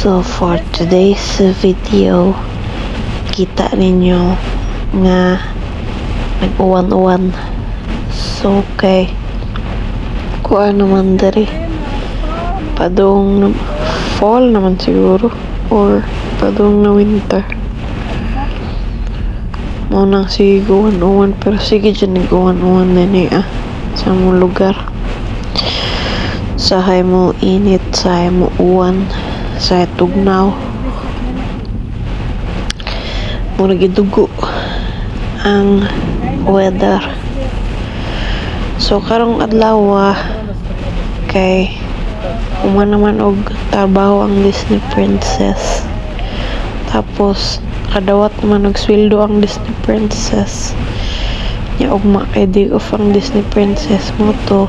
So for today's video, kita ninyo nga nag-uwan-uwan. So kay kuha naman dari padung fall naman siguro or padung na winter. Mo nang sige uwan-uwan, pero sige dyan nag-uwan-uwan din sa mong lugar. Sahay mo init, sahay mo uwan, sahay tugnaw. Muna gidugo ang weather. So karong adlaw kay uman naman og trabaho ang Disney Princess. Tapos kadawat man og sweldo ang Disney Princess. Nya ugma kay day off ang Disney Princess mo to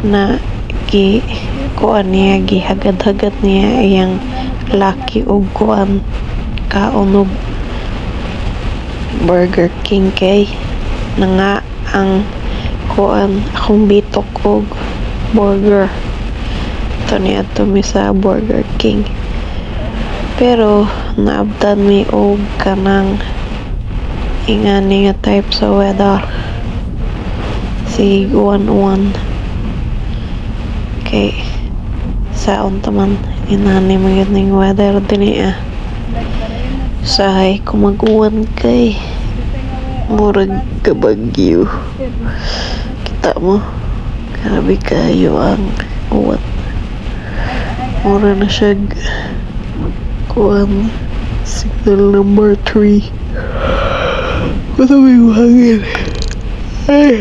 na kuan niya, gihagad-hagad niya iyang laki og kuan kaunog Burger King kay na nga ang kuan akong bitok og burger to niya to mi sa Burger King, pero naabtan mi og kanang ingani nga type sa weather, si uwan-uwan kay saon taman inani magid ning weather dinhi sahay kung mag-uwan kay murag kabagyo. Kita mo grabe kayo ang uwan, mura na siya kuwan signal number 3. Mataming hangin. Ay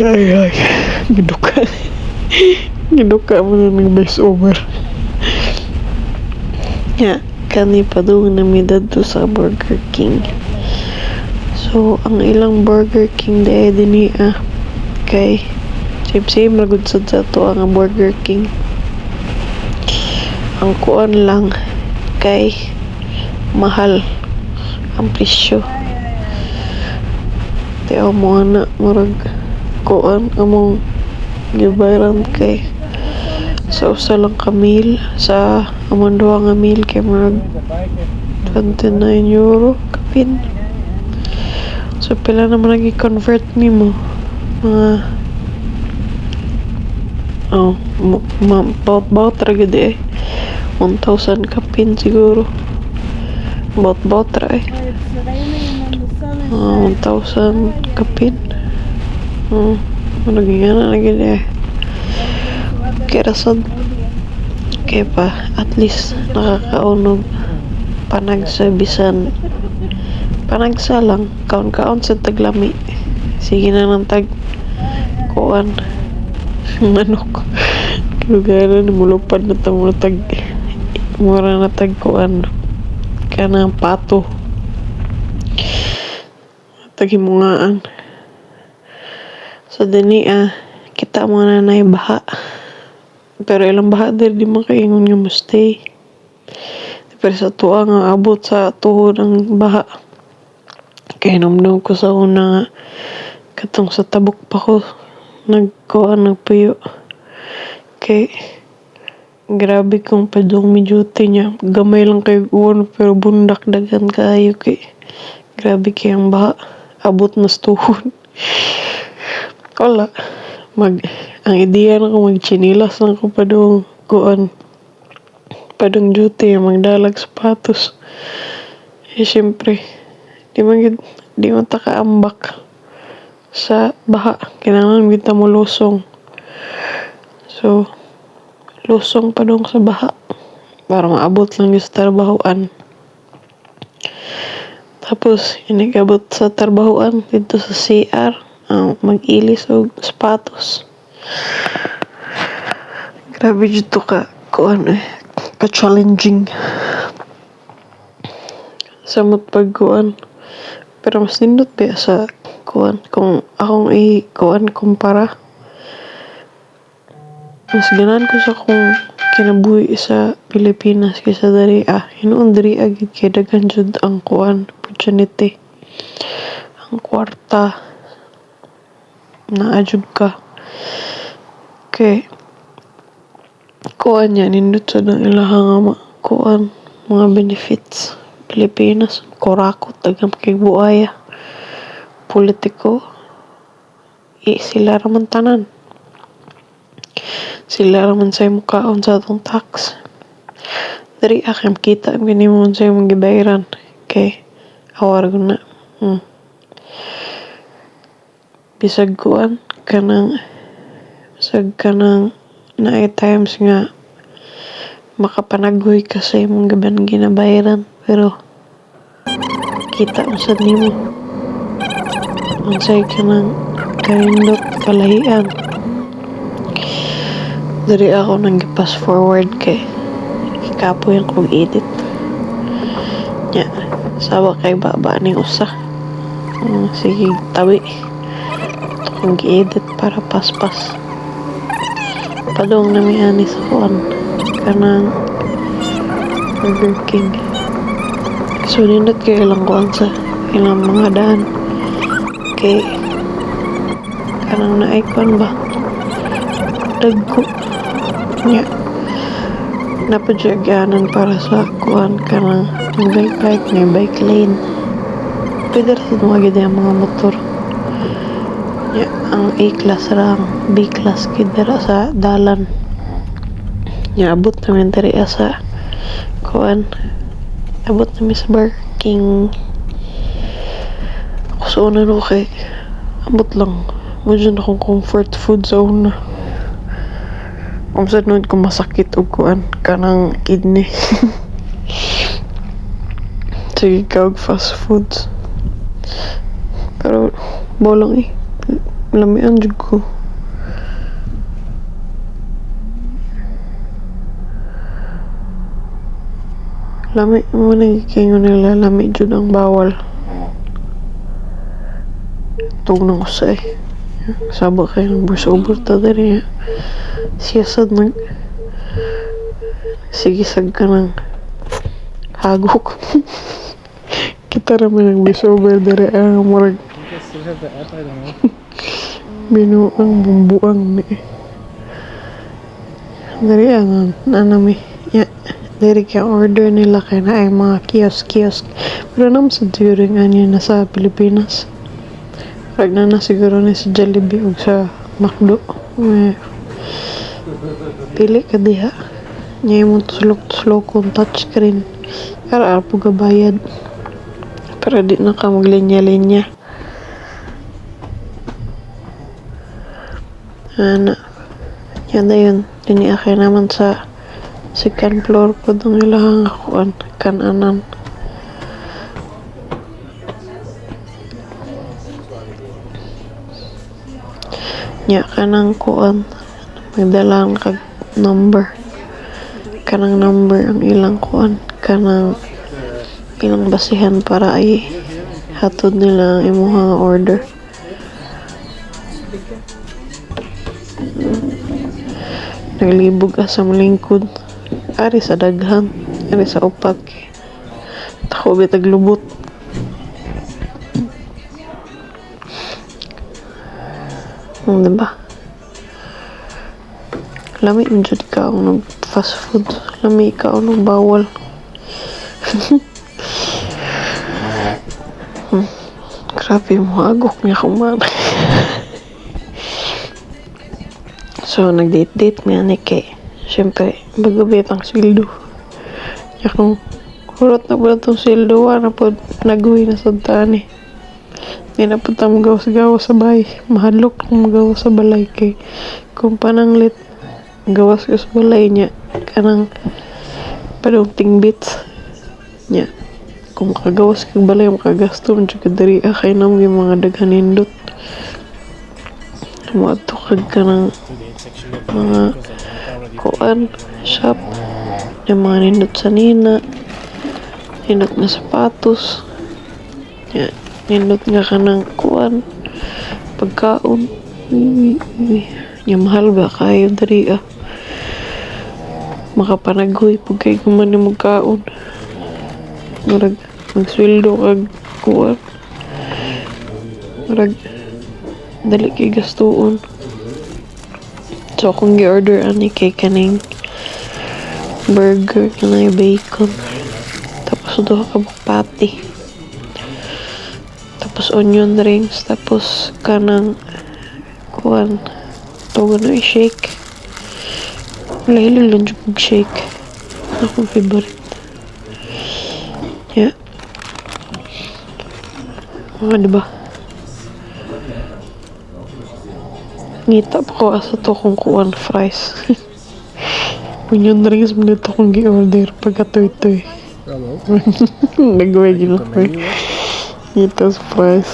giduka mo na ng base over. Kani padung na midad to sa Burger King. So ang ilang Burger King dinhi kay same lagud sa to ang Burger King. Ang kuan lang kay mahal ang presyo. Tiyaw mo na murag kuan among gibayaran kay sa usa lang ka meal, sa among duha nga meal kay murag 29 euro kapin. So pila naman lagi convert nimo mga baut ra 1,000 kapin siguro, baut ra 1,000 kapin. Managing lagi kaya rasod kaya pa at least nakakaunog panagsa bisan panagsa lang kaon sa taglami, sige na ng tag kuan manok kaya na mulupad na tamo tag mura na tag kuan kanang pato tag himungaan. So dini kita mo na baha, pero ilang baha di makaingon nga mo stay, pero sa tuwa nga abot sa tuhod ang baha kay namdam ko sa una nga katong sa tabok pa ko nagpuyo kay grabe kong padung mi duty niya, gamay lang kay uwan pero bundak dagan kayo kay grabe kay ang baha abot na sa tuhod. Wala ang ideya na ko magchinilas lang ko padung kuan padung duty magdalag sapatos syempre di man takaambak sa baha, kailangan kita mo lusong. So lusong padung sa baha para maabot lang yung sa trabahoan. Tapos inigabot sa trabahoan dito sa CR mag-ilis og sapatos. Grabe dito ka challenging samot pagkuan, pero mas nindot ba sa kuan kung akong kumpara, mas ganan ko sa kung kinabuhi sa Pilipinas kaysa dari hinuon dari agad kay daghan jud ang kuan opportunity, ang kwarta na ajud ka kay kuan niya nindot sa ng ilahang kuan mga benefits. Pilipinas, kurakot, daghang kay buaya. Politiko, sila raman tanan. Sila raman sa mukaon sa atong tax. Dari akim kita minimum sa imong gibayaran. Okay, awar ko na. Bisag kuan kanang naay times nga makapanagoy ka sa imong gaban ginabayaran pero kita usad nimo unsay kanang kanindot kalahian. Dari ako nang gi-pass forward kay kapoy ang kong edit nya sawa kay baba ning usa. Sige tabi kung gi-edit para paspas padong na may ani sa kuan kanang Burger King. So nindot kay ilang kuan sa ilang mga daan kay kanang na-icon ba dagko nya napadjaganan para sa kuan kanang bike may bike lane pwede rin tumagid ang mga motor nya ang A-class rang B-class kidara sa dalan nya abot namin diri sa kuan abot namin sa Burger King kusunan ko kay abot lang mo dyan akong comfort food sa una sa nun ko masakit og kuan kanang kidney sige kawag fast foods pero bolong lamian jud ko. Lami mo nagkikingo nila lami jud ang bawal. Tug nang usay. Sabo kay ng bursa-ubur ta diri. Siya sad nag sige sag ka ng hagok. Kita raman ang bursa-ubur diri ang murag binuang bumbuang ni dari ang nanami ya dari kaya order nila kaya na ay mga kiosk pero naman sa during anya na sa Pilipinas pag na siguro na sa Jollibee o sa McDo pili ka diha niya mo tuslok kung touchscreen kaya po gabayad para di na ka maglinya-linya. Ana yan yun diniakay naman sa second floor ko dong ilahang akuan kananan nya kanang kuan magdalang kag number kanang number ang ilang kuan kanang ilang basihan para ay hatod nila ang imuhang order. Naglibog sa malingkod ari sa daghan ari sa upak tako bitag lubot diba lami man jud ka ang fast food lami ka ang bawal grabe mo agok niya kuman. So, nag-date niya ni kay syempre, bagabit ang sweldo. Kaya kung kurot na po itong sweldo, na po nag-uwi na sa tani. Hindi na po tayo magawas-gawas sa bahay. Mahadlok kung magawas sa balay kay kung pananglit, gawas ka sa balay niya. Kanang padungting bits niya. Kung makagawas ka balay, makagasto, medyo kadari kay nang yung mga daghanindot. Matukag ka ng mga kuan shop yung mga nindot sa nina nindot na sapatos yan, nindot nga ka ng kuan pagkaon yung mahal ba kayo dari makapanagoy pag kayo kuman yung magkaon marag magsweldo kag kuan marag dali kay gastuon. So kung gi-order ani kay kaning burger kanay bacon duha ka patty. Tapos onion rings, tapos kanang kuan tawag na i-shake. Lahilig lang yung shake. Akong favorite. Yeah. Diba? Ngita pa ko asa to kung kuan fries. Onion rings mo nito kung gi-order pagkatoy-toy. Nagaway gino ko. Ngita sa fries.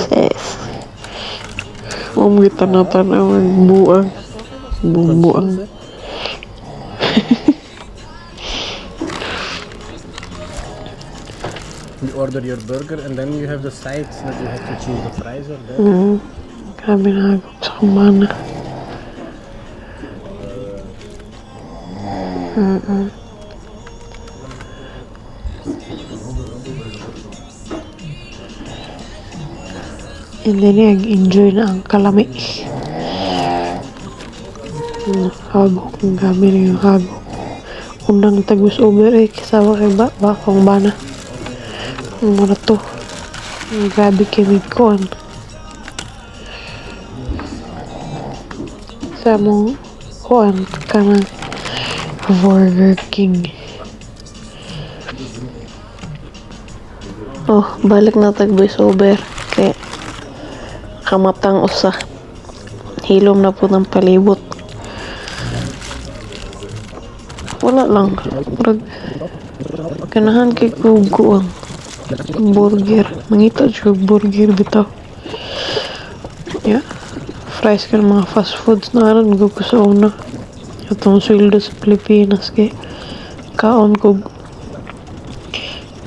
Yes. Mamgita na tanaw magbuang. Bumbuang. You order your burger and then you have the sides that you have to choose the fries or that. Grabe na agok sa kumana. And then enjoy na ang kalami. Hagok ang gabi na yung hagok. Unang tagus over kasama kay bakong bana. Muna to. Grabe kimig ko sa mong kuan kanang Burger King. Oh, balik na tag voice over kay kamatang usa. Hilom na po ng palibot. Wala lang. Kanahan kay kuguan. Burger. Mangita siya burger bitaw. Yeah. Fries ka ng mga fast foods na aran ko sa una. Itong sweldo sa Pilipinas kay kaon ko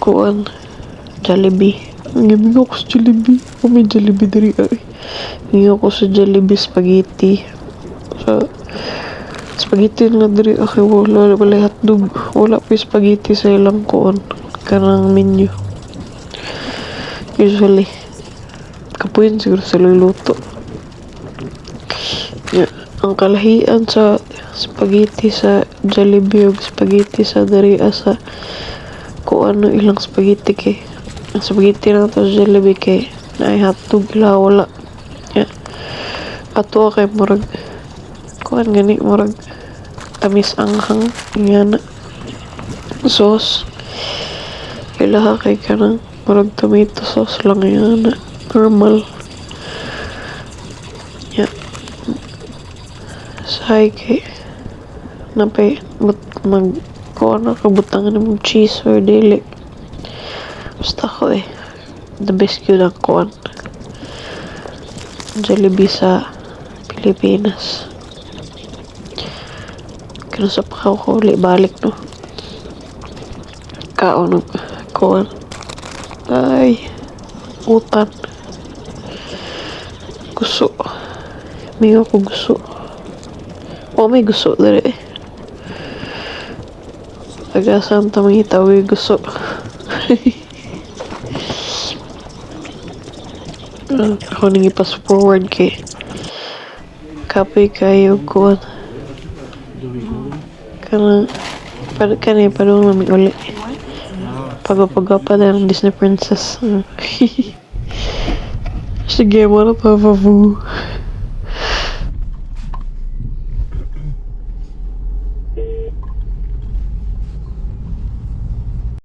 kuan Jollibee. Ngimig ako sa Jollibee. May Jollibee diri ay. Ngimig ako sa Jollibee spaghetti. So, spaghetti na diri ako. Wala hotdog. Wala pa spaghetti sa ilang kuan. Kanang menu. Usually. Kapuyin siguro sa luluto. Yeah. Ang kalahian sa spaghetti sa Jollibee ug spaghetti sa diri sa kuan no ilang spaghetti kay ang spaghetti na to sa Jollibee kay naay hotdog ila wala. Yeah. Ato kay murag kuan gani murag tamis anghang ngana sauce ila kay kanang murag tomato sauce lang yan normal. Yeah. Say kay napay mag kuan na kabutangan ng cheese or dili. Basta ko the best yun ang kuan Jollibee sa Pilipinas. Kaya sa pakakuli balik no kaon kuan ay utan gusto may ako gusto may gusto dali taga Santa Mita may gusto ako nang ipas forward kay kapoy kayo kuan kanang padung namin uli pagpapagapa na ng Disney Princess. Sige mo na pa, Papu.